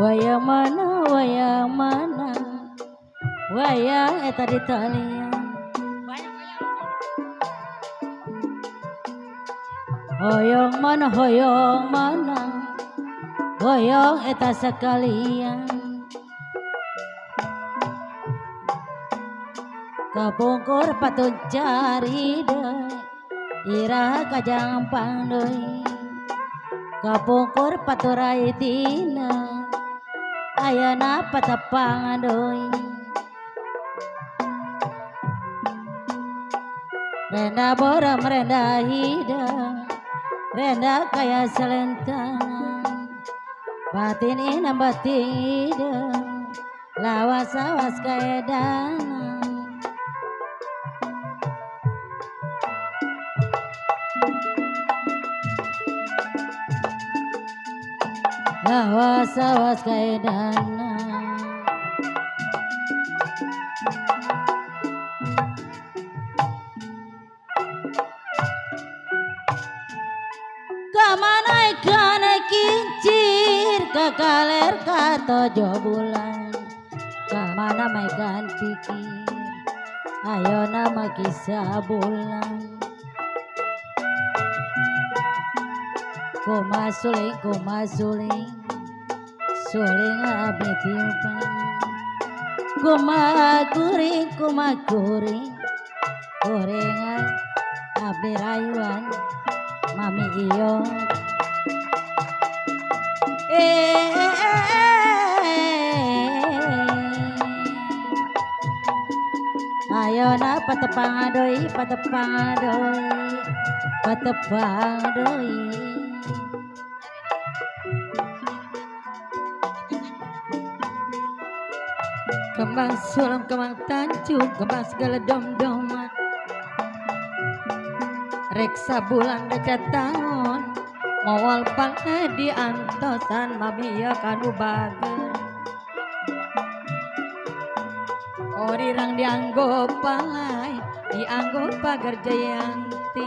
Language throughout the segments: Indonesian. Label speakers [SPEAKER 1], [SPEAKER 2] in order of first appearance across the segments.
[SPEAKER 1] wayang mana wayang eta di talian hoyong mana hoyong eta sekalian kapungkur patun cari deh ira kajang pandoi kapungkur paturai tina ayana patapang doi renda boram renda hidang renda kaya selentang batin ina batin hidang lawas-lawas kaya danang lawas-lawas kaya danang kamana ikan kincir kakaler katojo bulan kamana ikan pikir ayo nama kisah bulan kumasuling suling abi tiupan kumakuring kuringan abi rayuan mami iyo ayo na patepang adoi kembang sulam kembang tanjung kembang segala dom-doman reksa bulan dekat tahun mawal pangnya di antosan mami ya kanu bager orirang dianggo palai dianggo pagar jayanti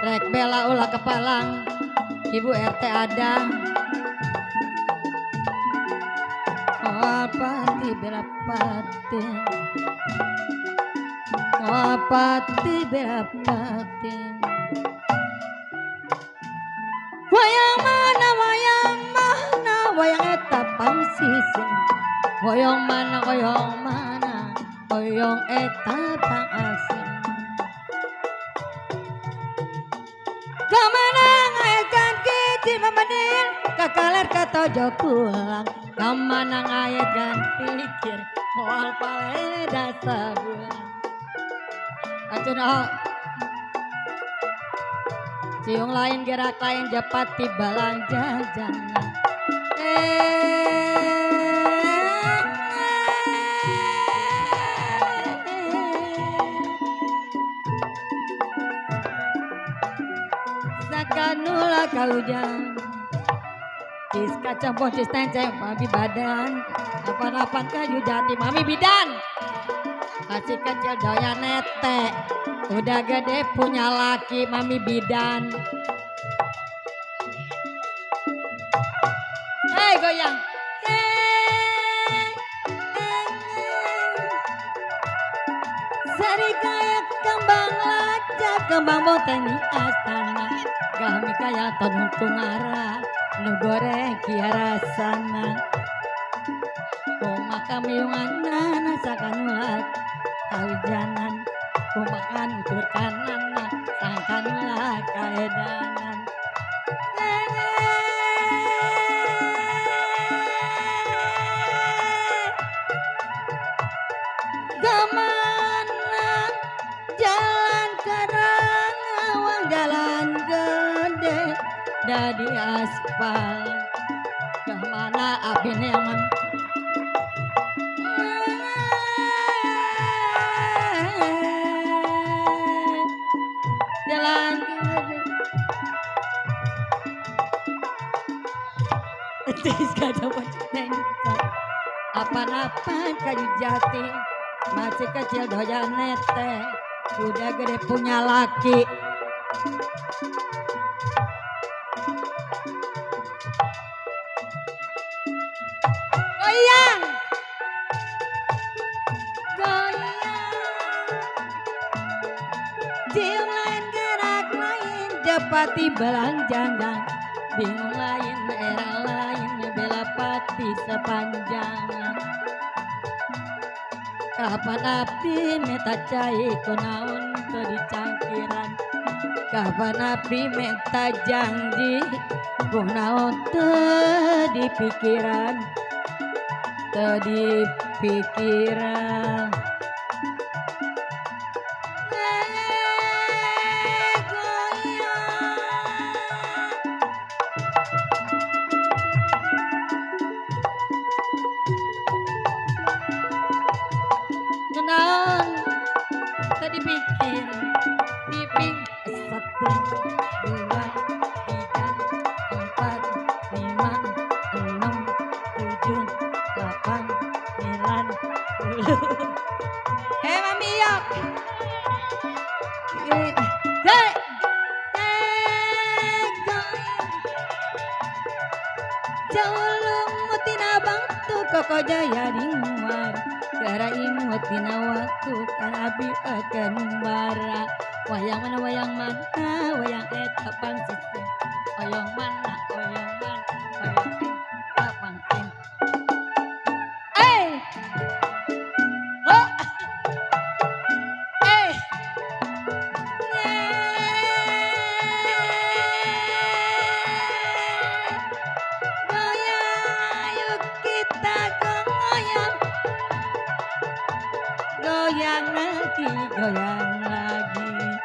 [SPEAKER 1] rek bela ulah kepalang ibu RT ada pati bela pati pati bela pati wayang mana wayang eta pangsisin wayang mana wayang eta pangasin kamana ngayakan kecil mamadil kakaler katojo pulang kamana ngayakan pikir moal paleda sabulan acuna ciung lain gerak lain japati balang jajanan sakanula kaujang cis kacang pocis tenceng mami badan apa-apaan kayu jati mami bidan masih kecil doyan netek udah gede punya laki mami bidan goyang sari kayak kembang lacak kembang botani astana kami kayak tonung tungara nu goreng kiara sana koma kami yungan nasakan ulat kawijanan kumakan ukur kanan sangkan ulat kaedanan kemana jalan Karangawang jalan gede dari aspal kemana api neon jalan gede tis kata apa-apaan kayu jati masih kecil doyan nete udah gede punya laki cium lain gerak lain japati belanjangan bingung lain daerah lain bela pati sepanjangan kapan api meta cai kunaon teu dicangkiran kapan api meta janji kunaon teu dipikiran teu dipikiran Kenaon tadi pikir piping satu dua tiga empat lima enam tujuh delapan sembilan sepuluh mami yok Jauh mutina bangtu koko jaya ringwar Gara imut dina waktu karabi akan bara wayang mana wayang eta pangsisi wayang mana wayang eta pangsin ho goyang yuk kita goyang goyang lagi